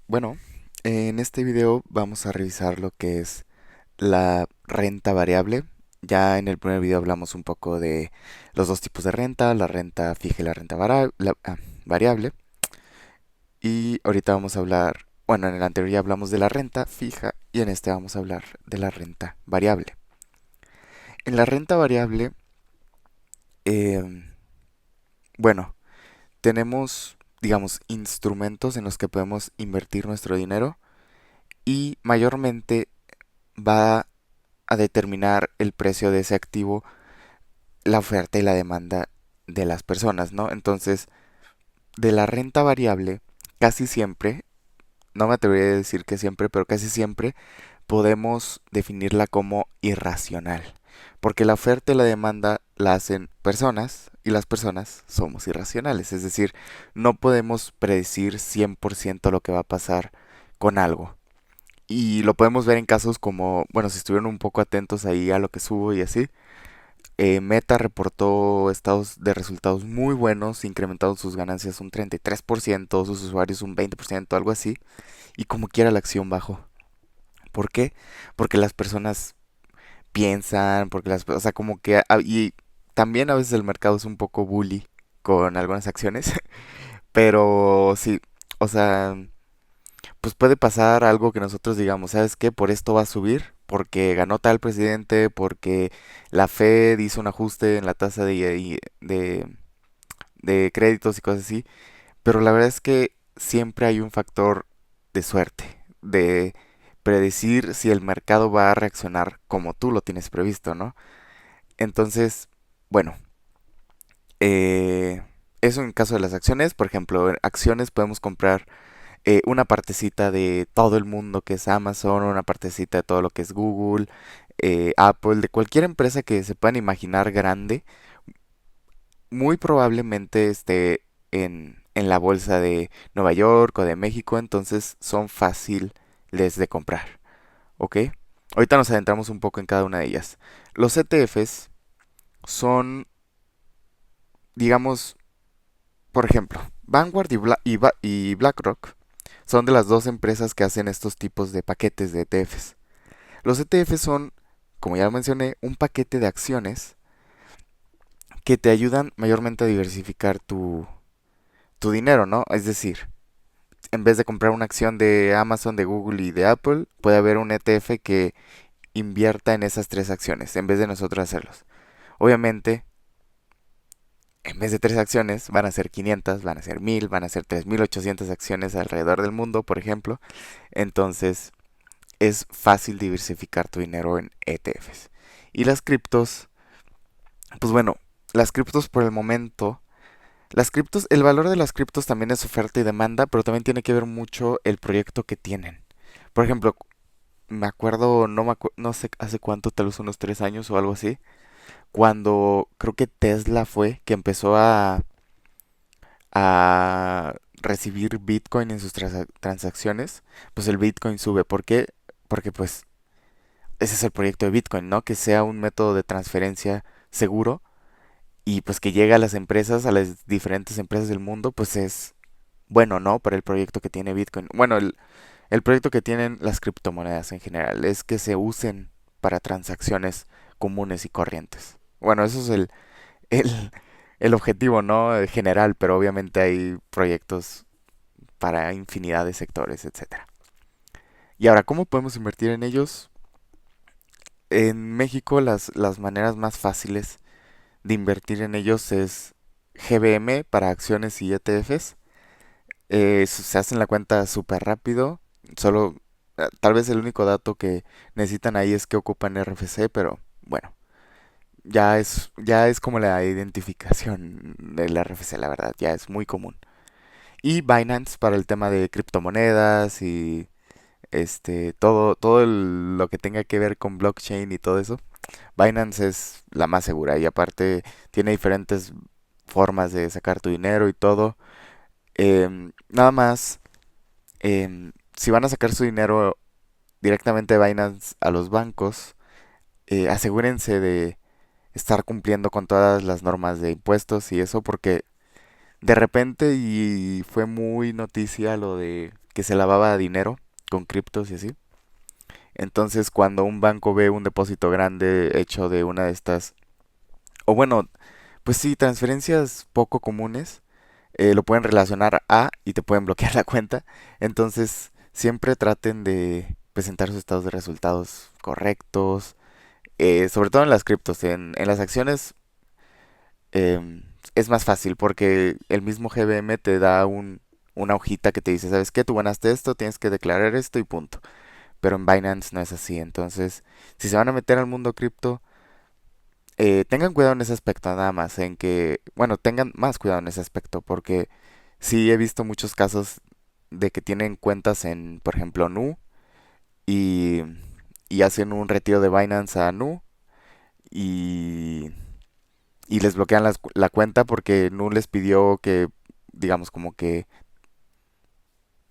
Bueno, en este video vamos a revisar lo que es la renta variable. Ya en el primer video hablamos un poco de los dos tipos de renta, la renta fija y la renta variable. Y ahorita vamos a hablar, bueno, en el anterior ya hablamos de la renta fija y en este vamos a hablar de la renta variable. En la renta variable, em, bueno, tenemos, digamos, instrumentos en los que podemos invertir nuestro dinero y mayormente va a determinar el precio de ese activo, la oferta y la demanda de las personas, ¿no? Entonces, de la renta variable, casi siempre, no me atrevería a decir que siempre, pero casi siempre podemos definirla como irracional, porque la oferta y la demanda la hacen personas y las personas somos irracionales, es decir, no podemos predecir 100% lo que va a pasar con algo. Y lo podemos ver en casos como, bueno, si estuvieron un poco atentos ahí a lo que subo y así, Meta reportó estados de resultados muy buenos, incrementaron sus ganancias un 33%, sus usuarios un 20%, algo así, y como quiera la acción bajó. ¿Por qué? Porque las personas piensan, porque o sea, como que, y también a veces el mercado es un poco bully con algunas acciones, pero sí, o sea, pues puede pasar algo que nosotros digamos, ¿sabes qué? Por esto va a subir, porque ganó tal presidente, porque la Fed hizo un ajuste en la tasa de créditos y cosas así. Pero la verdad es que siempre hay un factor de suerte, de predecir si el mercado va a reaccionar como tú lo tienes previsto, ¿no? Entonces, bueno, eso en caso de las acciones, por ejemplo, en acciones podemos comprar una partecita de todo el mundo que es Amazon, una partecita de todo lo que es Google, Apple, de cualquier empresa que se puedan imaginar grande, muy probablemente esté en la bolsa de Nueva York o de México, entonces son fáciles de comprar, ¿ok? Ahorita nos adentramos un poco en cada una de ellas. Los ETFs son, digamos, por ejemplo, Vanguard y BlackRock son de las dos empresas que hacen estos tipos de paquetes de ETFs. Los ETFs son, como ya lo mencioné, un paquete de acciones que te ayudan mayormente a diversificar tu dinero, ¿no? Es decir, en vez de comprar una acción de Amazon, de Google y de Apple, puede haber un ETF que invierta en esas tres acciones, en vez de nosotros hacerlos. Obviamente, en vez de tres acciones, van a ser 500, van a ser 1000, van a ser 3800 acciones alrededor del mundo, por ejemplo. Entonces, es fácil diversificar tu dinero en ETFs. Y las criptos, pues bueno, las criptos por el momento, las criptos, el valor de las criptos también es oferta y demanda, pero también tiene que ver mucho el proyecto que tienen. Por ejemplo, me acuerdo, no sé hace cuánto, tal vez unos 3 años o algo así, cuando creo que Tesla fue que empezó a recibir Bitcoin en sus transacciones, pues el Bitcoin sube. ¿Por qué? Porque pues ese es el proyecto de Bitcoin, ¿no? Que sea un método de transferencia seguro y pues que llegue a las empresas, a las diferentes empresas del mundo, pues es bueno, ¿no? Para el proyecto que tiene Bitcoin. Bueno, el proyecto que tienen las criptomonedas en general es que se usen para transacciones comunes y corrientes. Bueno, eso es el, el objetivo, ¿no? General, pero obviamente hay proyectos para infinidad de sectores, etcétera. Y ahora, ¿cómo podemos invertir en ellos? En México las maneras más fáciles de invertir en ellos es GBM para acciones y ETFs. Se hacen la cuenta súper rápido. Solo, tal vez el único dato que necesitan ahí es que ocupan RFC, pero bueno, ya es como la identificación del RFC, la verdad, ya es muy común. Y Binance para el tema de criptomonedas y lo que tenga que ver con blockchain y todo eso. Binance es la más segura y aparte tiene diferentes formas de sacar tu dinero y todo. Nada más, si van a sacar su dinero directamente de Binance a los bancos, asegúrense de estar cumpliendo con todas las normas de impuestos y eso porque de repente y fue muy noticia lo de que se lavaba dinero con criptos y así. Entonces, cuando un banco ve un depósito grande hecho de una de estas, o bueno, pues sí, transferencias poco comunes, lo pueden relacionar a y te pueden bloquear la cuenta. Entonces, siempre traten de presentar sus estados de resultados correctos, sobre todo en las criptos. En las acciones es más fácil porque el mismo GBM te da una hojita que te dice, ¿sabes qué? Tú ganaste esto, tienes que declarar esto y punto. Pero en Binance no es así. Entonces, si se van a meter al mundo cripto, tengan cuidado en ese aspecto nada más, en que, bueno, tengan más cuidado en ese aspecto, porque sí he visto muchos casos de que tienen cuentas en, por ejemplo, Nu y, y hacen un retiro de Binance a Nu y, y les bloquean la cuenta porque Nu les pidió que, digamos, como que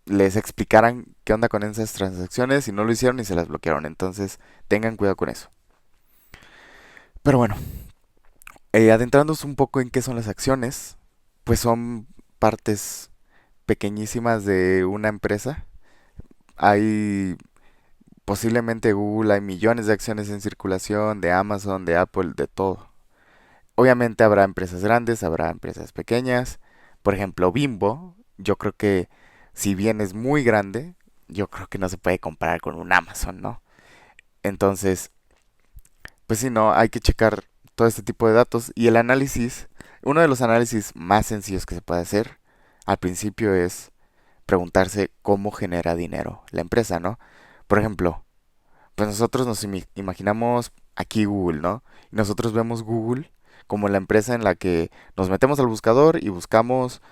les explicaran qué onda con esas transacciones y no lo hicieron y se las bloquearon. Entonces, tengan cuidado con eso. Pero bueno, adentrándonos un poco en qué son las acciones, pues son partes pequeñísimas de una empresa. Hay posiblemente Google, hay millones de acciones en circulación, de Amazon, de Apple, de todo. Obviamente habrá empresas grandes, habrá empresas pequeñas. Por ejemplo, Bimbo, yo creo que si bien es muy grande, yo creo que no se puede comparar con un Amazon, ¿no? Entonces, pues sí, no, hay que checar todo este tipo de datos y el análisis, uno de los análisis más sencillos que se puede hacer al principio es preguntarse cómo genera dinero la empresa, ¿no? Por ejemplo, pues nosotros nos imaginamos aquí Google, ¿no? Y nosotros vemos Google como la empresa en la que nos metemos al buscador y buscamos,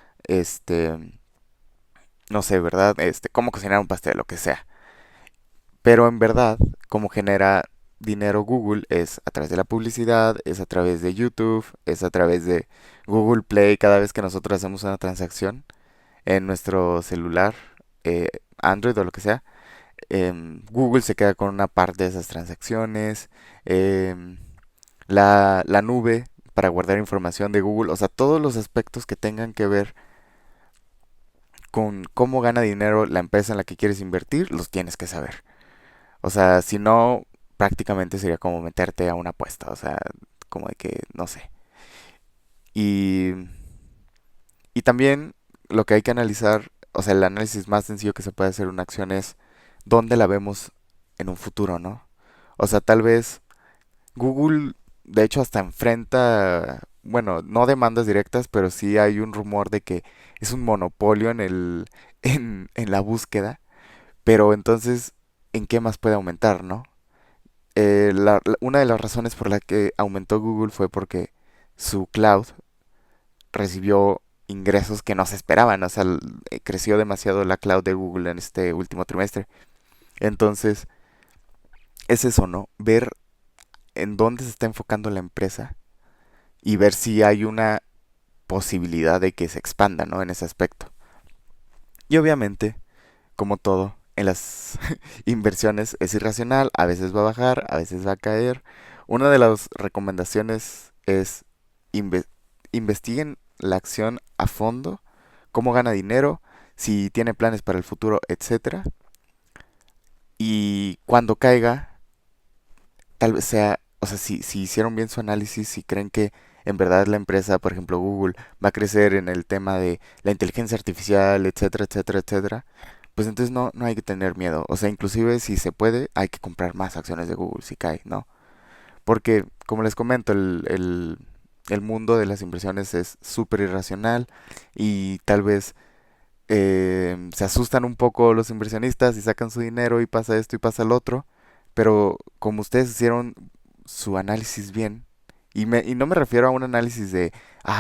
no sé, ¿verdad? Cómo cocinar un pastel, lo que sea. Pero en verdad, cómo genera dinero Google es a través de la publicidad, es a través de YouTube, es a través de Google Play cada vez que nosotros hacemos una transacción en nuestro celular, eh, Android o lo que sea. Google se queda con una parte de esas transacciones. em, la nube para guardar información de Google, o sea, todos los aspectos que tengan que ver con cómo gana dinero la empresa en la que quieres invertir, los tienes que saber. O sea, si no, prácticamente sería como meterte a una apuesta, o sea, como de que, no sé. Y, y también lo que hay que analizar, o sea, el análisis más sencillo que se puede hacer de una acción es dónde la vemos en un futuro, ¿no? O sea, tal vez Google, de hecho, hasta enfrenta, bueno, no demandas directas, pero sí hay un rumor de que es un monopolio en la búsqueda. Pero entonces, ¿en qué más puede aumentar, no? Una de las razones por la que aumentó Google fue porque su cloud recibió ingresos que no se esperaban. O sea, creció demasiado la cloud de Google en este último trimestre. Entonces, es eso, ¿no? Ver en dónde se está enfocando la empresa y ver si hay una posibilidad de que se expanda, ¿no? En ese aspecto. Y obviamente, como todo, en las inversiones es irracional, a veces va a bajar, a veces va a caer. Una de las recomendaciones es inve- investiguen la acción a fondo, cómo gana dinero, si tiene planes para el futuro, etcétera. Y cuando caiga, tal vez sea, o sea, si hicieron bien su análisis, si creen que en verdad la empresa, por ejemplo Google, va a crecer en el tema de la inteligencia artificial, etcétera, etcétera, etcétera, pues entonces no hay que tener miedo. O sea, inclusive si se puede, hay que comprar más acciones de Google si cae, ¿no? Porque, como les comento, el mundo de las inversiones es súper irracional y tal vez se asustan un poco los inversionistas y sacan su dinero y pasa esto y pasa lo otro. Pero como ustedes hicieron su análisis bien, y no me refiero a un análisis de,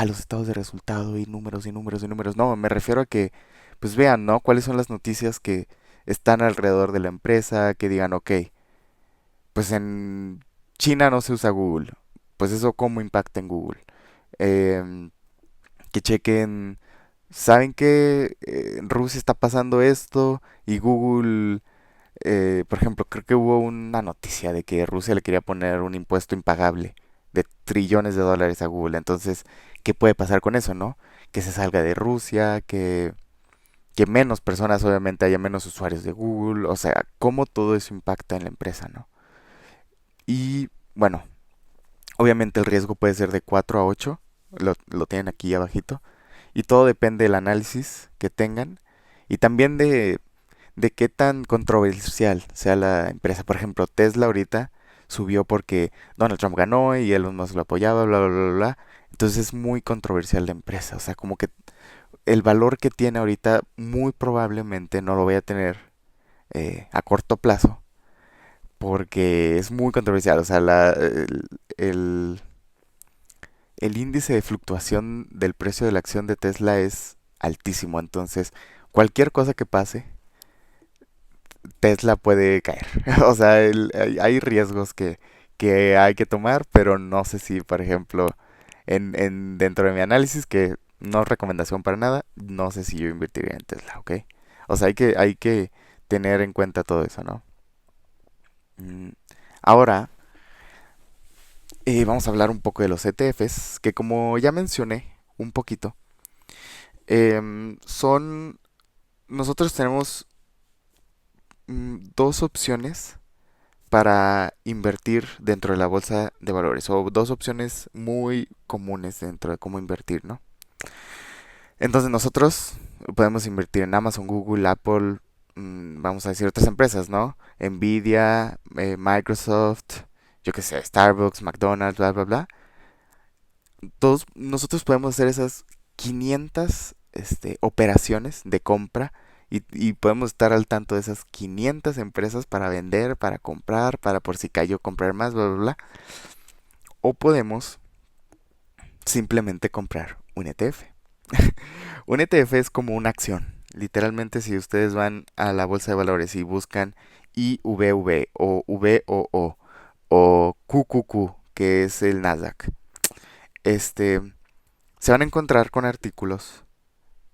los estados de resultado y números y números y números, no, me refiero a que, pues vean, ¿no? ¿Cuáles son las noticias que están alrededor de la empresa? Que digan, ok, pues en China no se usa Google, pues eso cómo impacta en Google. Em, que chequen, saben que en Rusia está pasando esto y Google, por ejemplo, creo que hubo una noticia de que Rusia le quería poner un impuesto impagable de trillones de dólares a Google. Entonces, ¿qué puede pasar con eso, no? Que se salga de Rusia, que menos personas, obviamente, haya menos usuarios de Google, o sea, cómo todo eso impacta en la empresa, ¿no? Y bueno, obviamente el riesgo puede ser de 4 a 8, lo tienen aquí abajito, y todo depende del análisis que tengan y también de qué tan controversial sea la empresa. Por ejemplo, Tesla ahorita subió porque Donald Trump ganó y Elon Musk lo apoyaba, bla, bla, bla, bla, bla. Entonces es muy controversial la empresa. O sea, como que el valor que tiene ahorita muy probablemente no lo voy a tener a corto plazo porque es muy controversial. O sea, el, el índice de fluctuación del precio de la acción de Tesla es altísimo. Entonces, cualquier cosa que pase, Tesla puede caer. O sea, hay riesgos que hay que tomar, pero no sé si, por ejemplo, dentro de mi análisis, que no es recomendación para nada, no sé si yo invertiría en Tesla, ¿ok? O sea, hay que tener en cuenta todo eso, ¿no? Mm, Ahora, vamos a hablar un poco de los ETFs, que como ya mencioné un poquito, son, nosotros tenemos dos opciones para invertir dentro de la bolsa de valores, o dos opciones muy comunes dentro de cómo invertir, ¿no? Entonces nosotros podemos invertir en Amazon, Google, Apple, vamos a decir otras empresas, ¿no? Nvidia, Microsoft, yo qué sé, Starbucks, McDonald's, bla, bla, bla. Todos nosotros podemos hacer esas 500 operaciones de compra y podemos estar al tanto de esas 500 empresas para vender, para comprar, para por si cayó comprar más, bla, bla, bla. O podemos simplemente comprar un ETF. Un ETF es como una acción. Literalmente, si ustedes van a la bolsa de valores y buscan IVV o VOO o QQQ, que es el Nasdaq, este, se van a encontrar con artículos,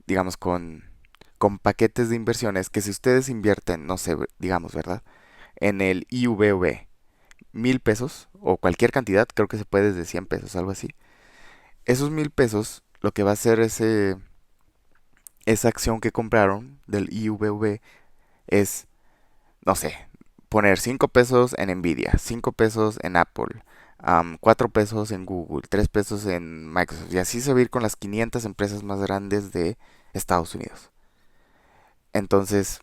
digamos, con paquetes de inversiones que si ustedes invierten, no sé, digamos, ¿verdad? En el IVV, 1000 pesos o cualquier cantidad, creo que se puede desde 100 pesos, algo así. Esos 1000 pesos, lo que va a hacer esa acción que compraron del IVV es, no sé, poner 5 pesos en Nvidia, 5 pesos en Apple, 4 pesos en Google, 3 pesos en Microsoft. Y así se va a ir con las 500 empresas más grandes de Estados Unidos. Entonces,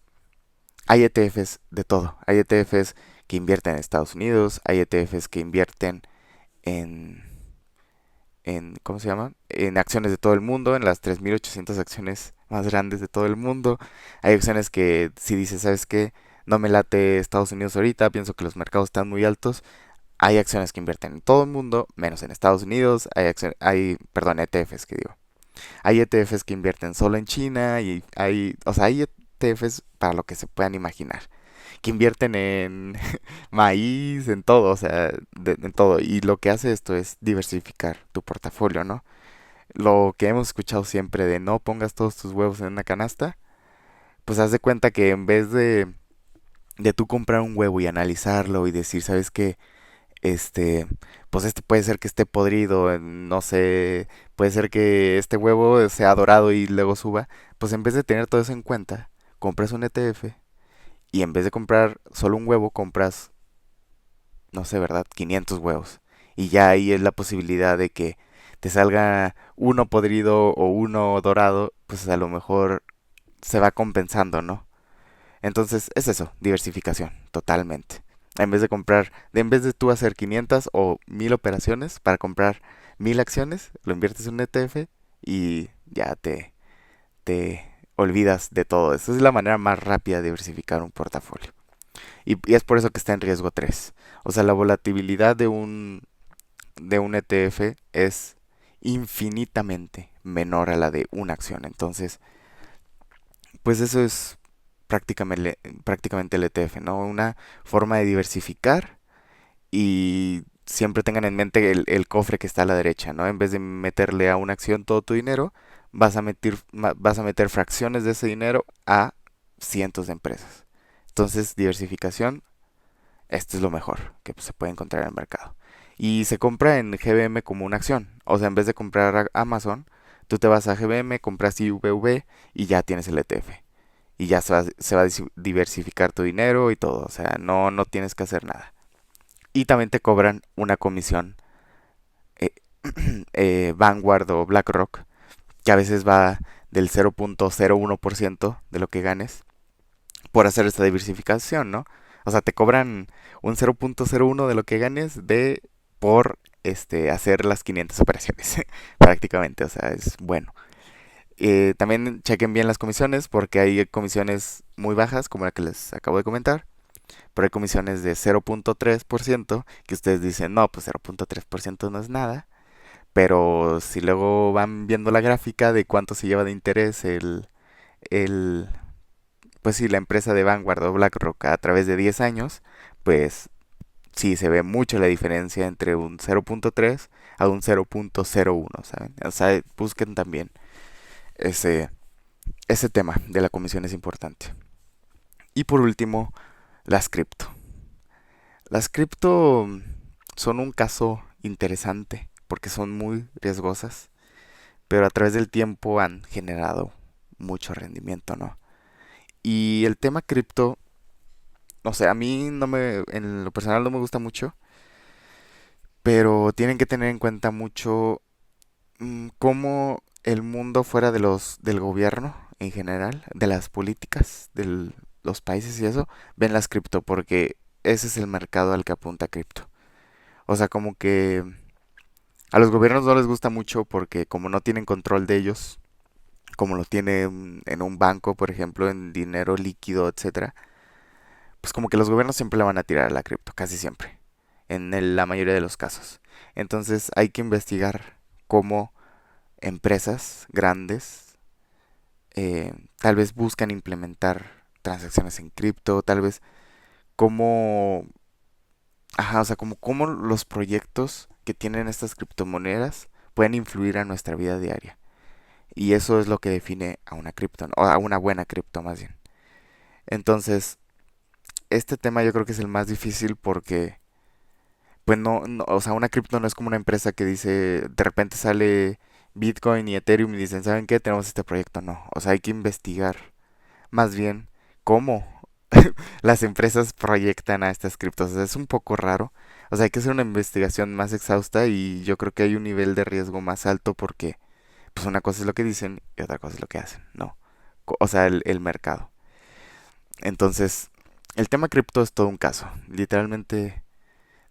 hay ETFs de todo. Hay ETFs que invierten en Estados Unidos, hay ETFs que invierten en, ¿cómo se llama? En acciones de todo el mundo, en las 3.800 acciones más grandes de todo el mundo. Hay acciones que si dices, ¿sabes qué? No me late Estados Unidos ahorita, pienso que los mercados están muy altos. Hay acciones que invierten en todo el mundo, menos en Estados Unidos. Perdón, ETFs que digo. Hay ETFs que invierten solo en China y o sea, hay ETFs para lo que se puedan imaginar que invierten en maíz, en todo, o sea, en todo. Y lo que hace esto es diversificar tu portafolio, ¿no? Lo que hemos escuchado siempre de no pongas todos tus huevos en una canasta, pues haz de cuenta que en vez de tú comprar un huevo y analizarlo y decir, ¿sabes qué? Este, pues este puede ser que esté podrido, no sé, puede ser que este huevo sea dorado y luego suba, pues en vez de tener todo eso en cuenta, compras un ETF y en vez de comprar solo un huevo, compras, no sé, ¿verdad? 500 huevos. Y ya ahí es la posibilidad de que te salga uno podrido o uno dorado, pues a lo mejor se va compensando, ¿no? Entonces es eso, diversificación, totalmente. En vez de tú hacer 500 o 1000 operaciones para comprar 1000 acciones, lo inviertes en un ETF y ya te olvidas de todo. Esa es la manera más rápida de diversificar un portafolio. Y es por eso que está en riesgo 3. O sea, la volatilidad de un ETF es infinitamente menor a la de una acción. Entonces, pues eso es prácticamente el ETF, ¿no? Una forma de diversificar y siempre tengan en mente el cofre que está a la derecha, ¿no? En vez de meterle a una acción todo tu dinero, vas a meter fracciones de ese dinero a cientos de empresas. Entonces, diversificación, esto es lo mejor que se puede encontrar en el mercado. Y se compra en GBM como una acción. O sea, en vez de comprar a Amazon, tú te vas a GBM, compras IVV y ya tienes el ETF. y ya se va a diversificar tu dinero y todo, o sea, no tienes que hacer nada. Y también te cobran una comisión eh, Vanguard o BlackRock, que a veces va del 0.01% de lo que ganes por hacer esta diversificación, ¿no? O sea, te cobran un 0.01 de lo que ganes de por hacer las 500 operaciones prácticamente, o sea, es bueno. También chequen bien las comisiones porque hay comisiones muy bajas como la que les acabo de comentar, pero hay comisiones de 0.3% que ustedes dicen, no, pues 0.3% no es nada, pero si luego van viendo la gráfica de cuánto se lleva de interés el pues sí, la empresa de Vanguard o BlackRock a través de 10 años, pues sí se ve mucho la diferencia entre un 0.3 a un 0.01, ¿saben? O sea, busquen también ese, ese tema de la comisión es importante. Y por último, las cripto. Las cripto son un caso interesante porque son muy riesgosas, pero a través del tiempo han generado mucho rendimiento, ¿no? Y el tema cripto, o sea, a mí no me, en lo personal no me gusta mucho, pero tienen que tener en cuenta mucho cómo el mundo fuera de del gobierno en general, de las políticas, de los países y eso, ven las cripto, porque ese es el mercado al que apunta cripto. O sea, como que a los gobiernos no les gusta mucho porque como no tienen control de ellos, como lo tienen en un banco, por ejemplo, en dinero líquido, etcétera, pues como que los gobiernos siempre le van a tirar a la cripto, casi siempre, en la mayoría de los casos. Entonces hay que investigar cómo empresas grandes tal vez buscan implementar transacciones en cripto, tal vez cómo, ajá, o sea, como cómo los proyectos que tienen estas criptomonedas pueden influir a nuestra vida diaria. Y eso es lo que define a una cripto, ¿no? O a una buena cripto más bien. Entonces, este tema yo creo que es el más difícil porque pues o sea, una cripto no es como una empresa que dice, de repente sale Bitcoin y Ethereum y dicen, ¿saben qué? Tenemos este proyecto. No, o sea, hay que investigar más bien cómo las empresas proyectan a estas criptos. O sea, es un poco raro. O sea, hay que hacer una investigación más exhausta y yo creo que hay un nivel de riesgo más alto porque, pues una cosa es lo que dicen y otra cosa es lo que hacen, ¿no? O sea, el mercado. Entonces, el tema cripto es todo un caso. Literalmente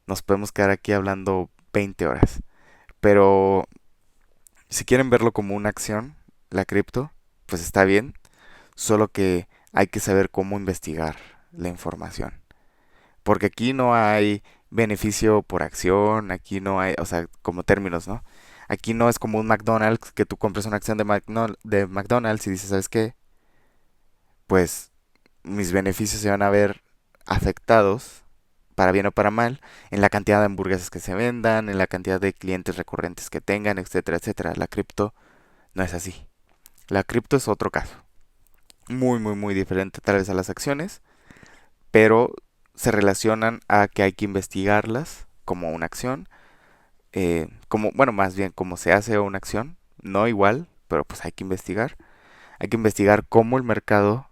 nos podemos quedar aquí hablando 20 horas. Pero si quieren verlo como una acción, la cripto, pues está bien. Solo que hay que saber cómo investigar la información. Porque aquí no hay beneficio por acción, aquí no hay, o sea, como términos, ¿no? Aquí no es como un McDonald's que tú compres una acción de, de McDonald's y dices, ¿sabes qué? Pues mis beneficios se van a ver afectados, para bien o para mal, en la cantidad de hamburguesas que se vendan, en la cantidad de clientes recurrentes que tengan, etcétera, etcétera. La cripto no es así. La cripto es otro caso. Muy, muy, muy diferente tal vez a las acciones, pero se relacionan a que hay que investigarlas como una acción, como, bueno, más bien como se hace una acción, no igual, pero pues hay que investigar. Hay que investigar cómo el mercado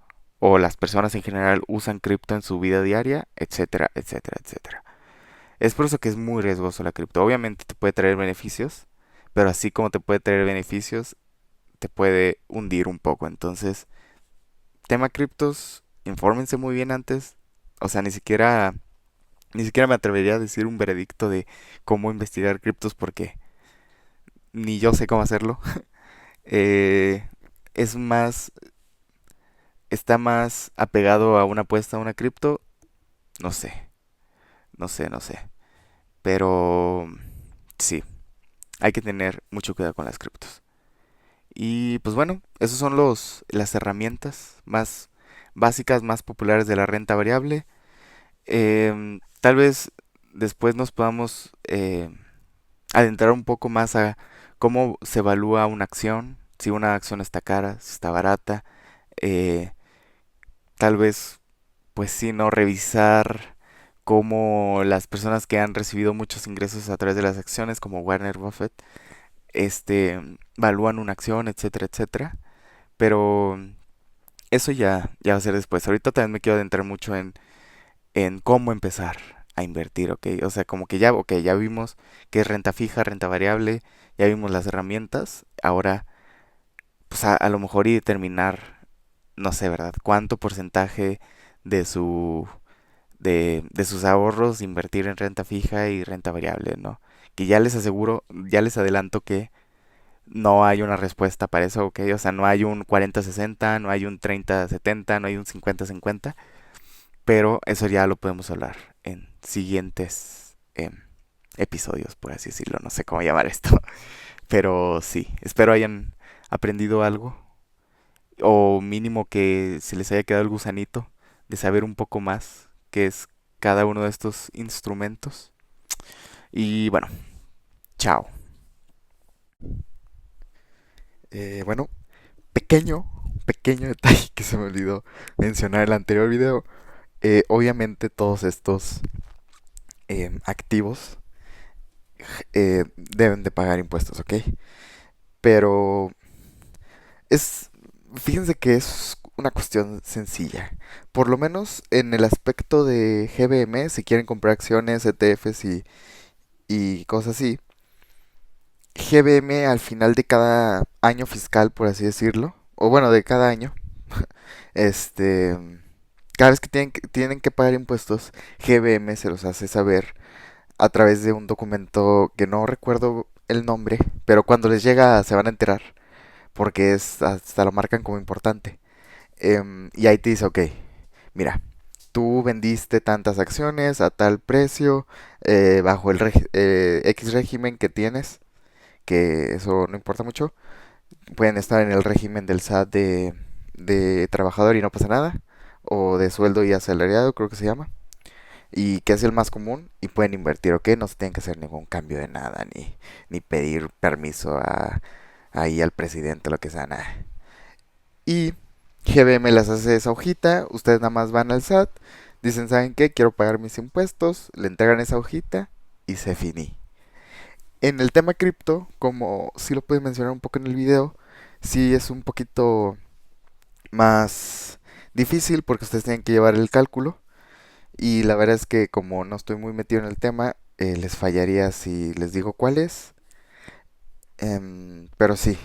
o las personas en general usan cripto en su vida diaria, etcétera, etcétera, etcétera. Es por eso que es muy riesgoso la cripto. Obviamente te puede traer beneficios, pero así como te puede traer beneficios, te puede hundir un poco. Entonces, tema criptos, infórmense muy bien antes. O sea, ni siquiera me atrevería a decir un veredicto de cómo investigar criptos porque ni yo sé cómo hacerlo. Eh, es más, está más apegado a una apuesta a una cripto. No sé, no sé. Pero sí, hay que tener mucho cuidado con las criptos. Y pues bueno, esos son las herramientas más básicas, más populares de la renta variable. Tal vez después nos podamos adentrar un poco más a cómo se evalúa una acción, si una acción está cara, si está barata. eh, Tal vez, pues sí, ¿no? Revisar cómo las personas que han recibido muchos ingresos a través de las acciones, como Warner Buffett, evalúan una acción, etcétera, etcétera. Pero eso ya va a ser después. Ahorita también me quiero adentrar mucho en cómo empezar a invertir, ¿ok? O sea, como que ya, ok, ya vimos qué es renta fija, renta variable, ya vimos las herramientas. Ahora, pues a lo mejor y determinar, no sé, ¿verdad? Cuánto porcentaje de de sus ahorros invertir en renta fija y renta variable, ¿no? Que ya les aseguro, ya les adelanto que no hay una respuesta para eso, ¿ok? O sea, no hay un 40-60, no hay un 30-70, no hay un 50-50, pero eso ya lo podemos hablar en siguientes episodios, por así decirlo, no sé cómo llamar esto. Pero sí, espero hayan aprendido algo, o mínimo que se les haya quedado el gusanito de saber un poco más qué es cada uno de estos instrumentos. Y bueno, chao. Bueno, pequeño detalle que se me olvidó mencionar en el anterior video. Obviamente todos estos activos deben de pagar impuestos, ¿ok? Pero es, fíjense que es una cuestión sencilla. Por lo menos en el aspecto de GBM, si quieren comprar acciones, ETFs y cosas así, GBM al final de cada año fiscal, por así decirlo, o bueno, de cada año, este, cada vez que tienen que pagar impuestos, GBM se los hace saber a través de un documento que no recuerdo el nombre, pero cuando les llega se van a enterar, porque hasta lo marcan como importante. Y ahí te dice, ok, mira, tú vendiste tantas acciones a tal precio, bajo el X régimen que tienes, que eso no importa mucho. Pueden estar en el régimen del SAT de trabajador y no pasa nada, o de sueldo y asalariado, creo que se llama, y que es el más común, y pueden invertir, ¿ok? No se tienen que hacer ningún cambio de nada, ni pedir permiso ahí al presidente, lo que sea, nada. Y GBM les hace esa hojita, ustedes nada más van al SAT, dicen, ¿saben qué? Quiero pagar mis impuestos, le entregan esa hojita y se finí. En el tema cripto, como sí lo pude mencionar un poco en el video, sí es un poquito más difícil porque ustedes tienen que llevar el cálculo y la verdad es que como no estoy muy metido en el tema, les fallaría si les digo cuál es, pero sí.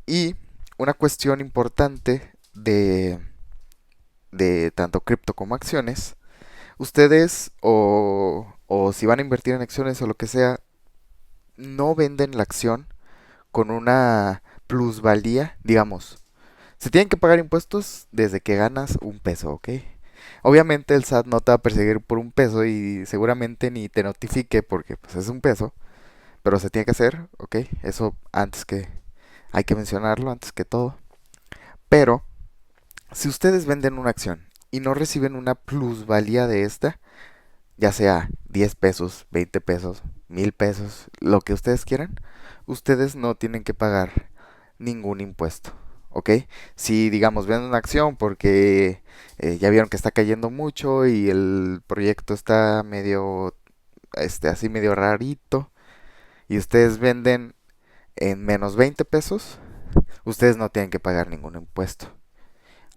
Y una cuestión importante de tanto cripto como acciones, ustedes o si van a invertir en acciones o lo que sea, no venden la acción con una plusvalía, digamos. Se tienen que pagar impuestos desde que ganas un peso, ¿ok? Obviamente el SAT no te va a perseguir por un peso y seguramente ni te notifique porque pues es un peso, pero se tiene que hacer, ¿ok? Eso antes que hay que mencionarlo antes que todo. Pero si ustedes venden una acción y no reciben una plusvalía de esta, ya sea 10 pesos, 20 pesos, 1000 pesos, lo que ustedes quieran, ustedes no tienen que pagar ningún impuesto. ¿Ok? Si digamos venden una acción porque ya vieron que está cayendo mucho y el proyecto está medio, así medio rarito y ustedes venden en menos 20 pesos, ustedes no tienen que pagar ningún impuesto.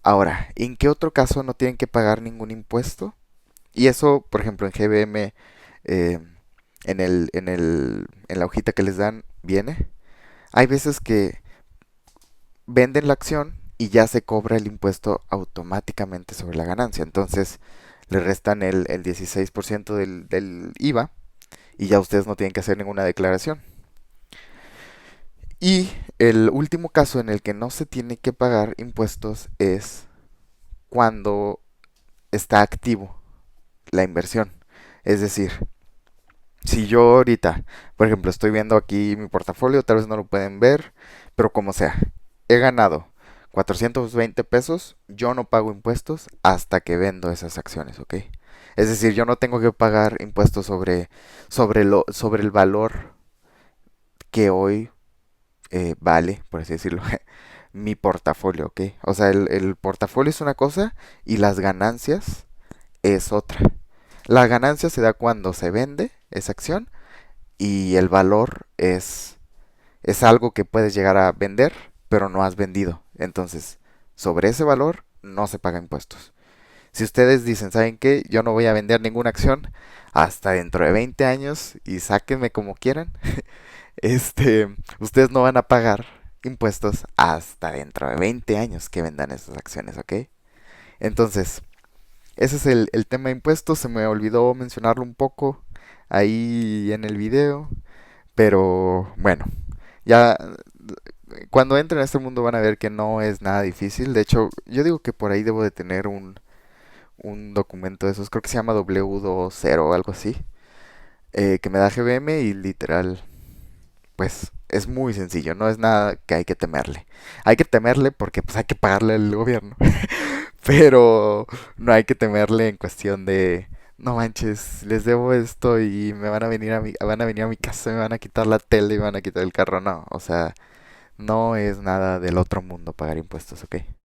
Ahora, ¿en qué otro caso no tienen que pagar ningún impuesto? Y eso, por ejemplo, en GBM, eh, en la hojita que les dan, viene. Hay veces que venden la acción y ya se cobra el impuesto automáticamente sobre la ganancia. Entonces, le restan el 16% del IVA y ya ustedes no tienen que hacer ninguna declaración. Y el último caso en el que no se tiene que pagar impuestos es cuando está activo la inversión. Es decir, si yo ahorita, por ejemplo, estoy viendo aquí mi portafolio, tal vez no lo pueden ver, pero como sea, he ganado 420 pesos, yo no pago impuestos hasta que vendo esas acciones, ¿ok? Es decir, yo no tengo que pagar impuestos sobre el valor que hoy vale, por así decirlo, mi portafolio, ¿ok? O sea, el portafolio es una cosa y las ganancias es otra. La ganancia se da cuando se vende esa acción y el valor es algo que puedes llegar a vender, pero no has vendido. Entonces, sobre ese valor no se paga impuestos. Si ustedes dicen, ¿saben qué? Yo no voy a vender ninguna acción hasta dentro de 20 años y sáquenme como quieran, ustedes no van a pagar impuestos hasta dentro de 20 años que vendan esas acciones, ¿ok? Entonces, ese es el tema de impuestos. Se me olvidó mencionarlo un poco ahí en el video, pero bueno, ya cuando entren a este mundo van a ver que no es nada difícil. De hecho, yo digo que por ahí debo de tener un documento de esos, creo que se llama W20 o algo así, que me da GBM y literal, pues es muy sencillo, no es nada que hay que temerle. Hay que temerle porque pues hay que pagarle al gobierno, pero no hay que temerle en cuestión de, no manches, les debo esto y me van a venir van a venir a mi casa, me van a quitar la tele y me van a quitar el carro, no, o sea, no es nada del otro mundo pagar impuestos, ¿ok?